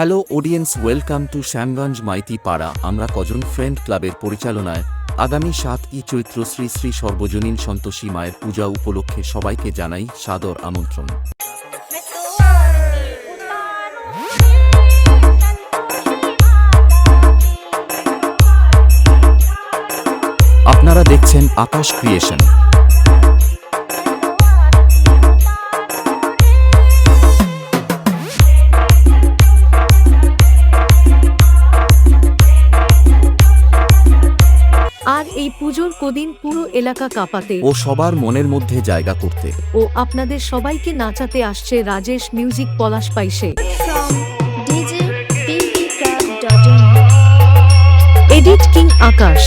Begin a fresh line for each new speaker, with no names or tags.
Hello audience, welcome to Shyamganj Maity Para. আমরা কজন friend ক্লাবের পরিচালনায় আগামী 7ই চৈত্র শ্রী শ্রী সর্বজনীন সন্তোষী মায়ের পূজা উপলক্ষে সবাইকে জানাই সাদর আমন্ত্রণ। আপনারা দেখছেন আকাশ ক্রিয়েশন।
আর এই পুজোর কদিন পুরো এলাকা কাঁপাতে
ও সবার মনের মধ্যে জায়গা করতে
ও আপনাদের সবাইকে নাচাতে আসছে রাজেশ মিউজিক পলাশ পাইসে।
from djpvclub.in
edit king Akash.